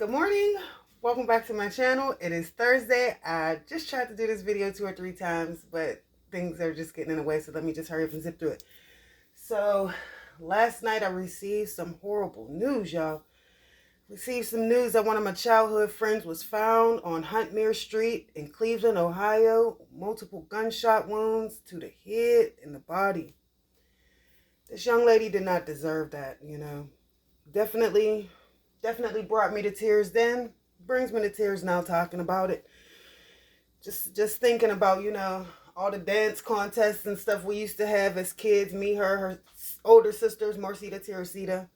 Good morning. Welcome back to my channel. It is Thursday. I just tried to do this video 2 or 3 times, but things are just getting in the way, so let me just hurry up and zip through it. So last night I received some horrible news, y'all. Received some news that one of my childhood friends was found on Huntmere Street in Cleveland, Ohio. Multiple gunshot wounds to the head and the body. This young lady did not deserve that, you know. Definitely brought me to tears then. Brings me to tears now talking about it. Just thinking about, you know, all the dance contests and stuff we used to have as kids. Me, her older sisters, Marcita, Teresita.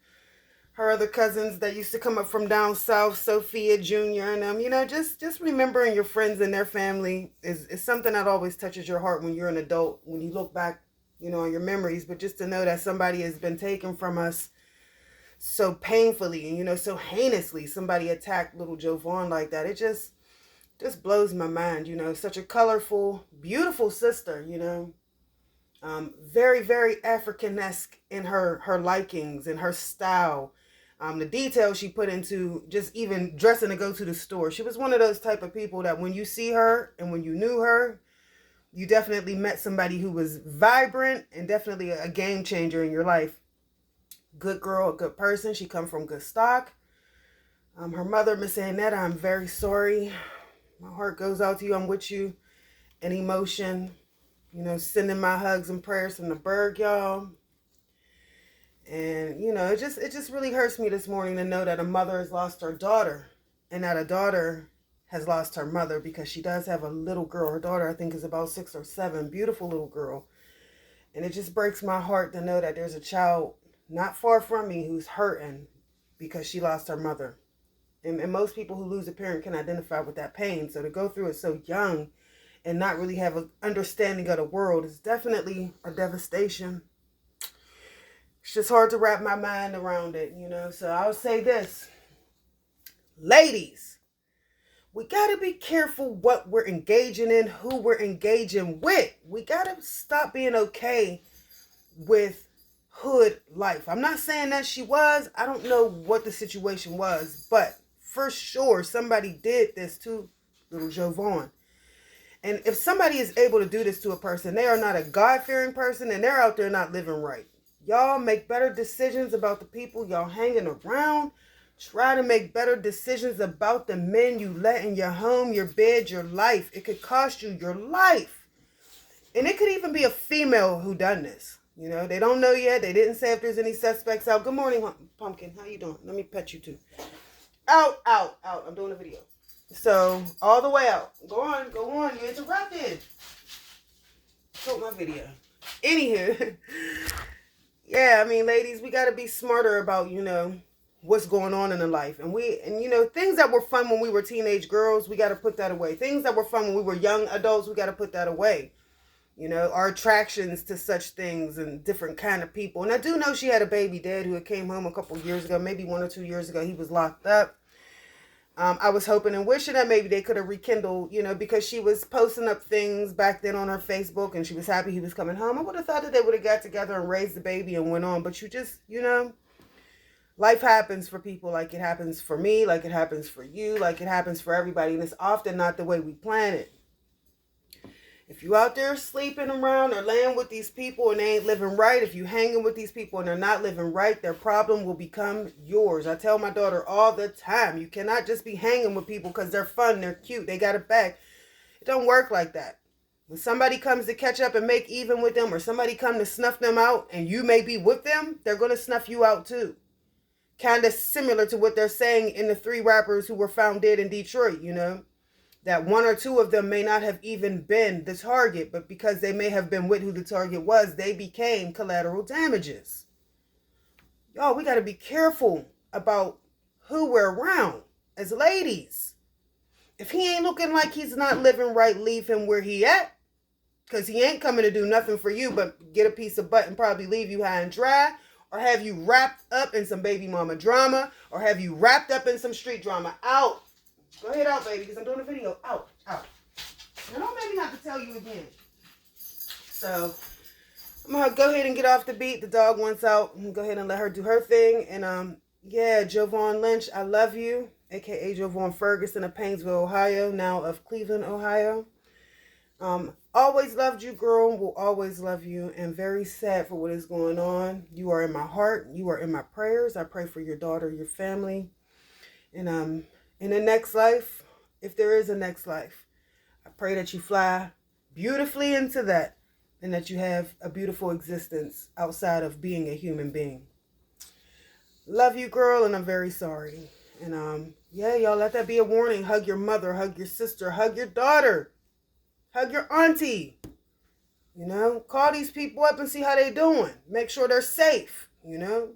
Her other cousins that used to come up from down south, Sophia Jr. and them. You know, just remembering your friends and their family is something that always touches your heart when you're an adult. When you look back, you know, on your memories. But just to know that somebody has been taken from us so painfully and, you know, so heinously, somebody attacked little Jovon like that. It just blows my mind, you know. Such a colorful, beautiful sister, you know. Very, very African-esque in her likings and her style. The details she put into just even dressing to go to the store. She was one of those type of people that when you see her and when you knew her, you definitely met somebody who was vibrant and definitely a game changer in your life. Good girl, a good person. She come from good stock. Her mother, Miss Annetta, I'm very sorry. My heart goes out to you. I'm with you in emotion. You know, sending my hugs and prayers from the Berg, y'all. And, you know, it just really hurts me this morning to know that a mother has lost her daughter and that a daughter has lost her mother, because she does have a little girl. Her daughter, I think, is about 6 or 7. Beautiful little girl. And it just breaks my heart to know that there's a child not far from me who's hurting because she lost her mother. And most people who lose a parent can identify with that pain. So to go through it so young and not really have an understanding of the world is definitely a devastation. It's just hard to wrap my mind around it, you know. So I'll say this. Ladies, we got to be careful what we're engaging in, who we're engaging with. We got to stop being okay with hood life. I'm not saying that she was. I don't know what the situation was, but for sure somebody did this to little Jovon. And if somebody is able to do this to a person, they are not a God-fearing person and they're out there not living right. Y'all make better decisions about the people y'all hanging around. Try to make better decisions about the men you let in your home, your bed, your life. It could cost you your life. And it could even be a female who done this. You know, they don't know yet. They didn't say if there's any suspects out. Good morning, Pumpkin. How you doing? Let me pet you too. Out. I'm doing a video. So, all the way out. Go on. You interrupted. Stop my video. Anywho. Yeah, I mean, ladies, we got to be smarter about, you know, what's going on in the life. And you know, things that were fun when we were teenage girls, we got to put that away. Things that were fun when we were young adults, we got to put that away. You know, our attractions to such things and different kind of people. And I do know she had a baby dad who had came home a couple years ago, maybe 1 or 2 years ago. He was locked up. I was hoping and wishing that maybe they could have rekindled, you know, because she was posting up things back then on her Facebook and she was happy he was coming home. I would have thought that they would have got together and raised the baby and went on. But you just, you know, life happens for people like it happens for me, like it happens for you, like it happens for everybody. And it's often not the way we plan it. If you out there sleeping around or laying with these people and they ain't living right, if you hanging with these people and they're not living right, their problem will become yours. I tell my daughter all the time, you cannot just be hanging with people because they're fun, they're cute, they got it back. It don't work like that. When somebody comes to catch up and make even with them, or somebody come to snuff them out and you may be with them, they're going to snuff you out too. Kind of similar to what they're saying in the 3 rappers who were found dead in Detroit, you know. That 1 or 2 of them may not have even been the target, but because they may have been with who the target was, they became collateral damages. Y'all, we got to be careful about who we're around as ladies. If he ain't looking like he's not living right, leave him where he at. Because he ain't coming to do nothing for you but get a piece of butt and probably leave you high and dry, or have you wrapped up in some baby mama drama, or have you wrapped up in some street drama. Out. Go ahead out, baby, because I'm doing a video. Out. And don't make me have to tell you again. So, I'm going to go ahead and get off the beat. The dog wants out. I'm going to go ahead and let her do her thing. And, yeah, Jovon Lynch, I love you. aka Jovon Ferguson of Painesville, Ohio, now of Cleveland, Ohio. Always loved you, girl. Will always love you, and very sad for what is going on. You are in my heart. You are in my prayers. I pray for your daughter, your family, and in the next life, if there is a next life, I pray that you fly beautifully into that, and that you have a beautiful existence outside of being a human being. Love you, girl, and I'm very sorry. And yeah, y'all, let that be a warning. Hug your mother, hug your sister, hug your daughter, hug your auntie. You know, call these people up and see how they doing. Make sure they're safe, you know.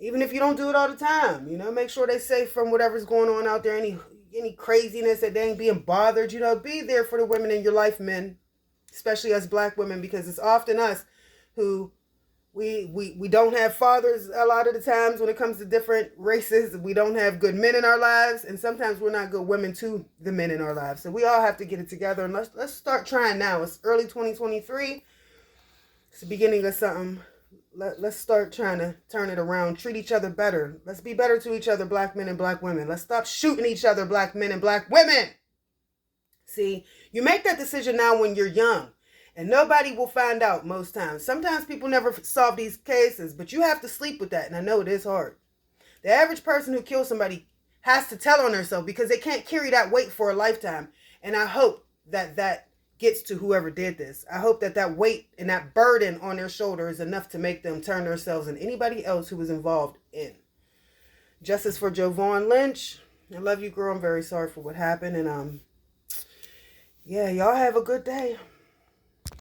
Even if you don't do it all the time, you know, make sure they're safe from whatever's going on out there, any craziness, that they ain't being bothered. You know, be there for the women in your life, men, especially us black women, because it's often us who we don't have fathers a lot of the times when it comes to different races. We don't have good men in our lives, and sometimes we're not good women to the men in our lives. So we all have to get it together, and let's start trying now. It's early 2023. It's the beginning of something. Let's start trying to turn it around. Treat each other better. Let's be better to each other, black men and black women. Let's stop shooting each other, black men and black women. See, you make that decision now when you're young. And nobody will find out most times. Sometimes people never solve these cases, but you have to sleep with that. And I know it is hard. The average person who kills somebody has to tell on themselves because they can't carry that weight for a lifetime. And I hope that that gets to whoever did this. I hope that that weight and that burden on their shoulder is enough to make them turn themselves and anybody else who was involved in. Justice for Jovon Lynch. I love you, girl. I'm very sorry for what happened. And yeah, y'all have a good day.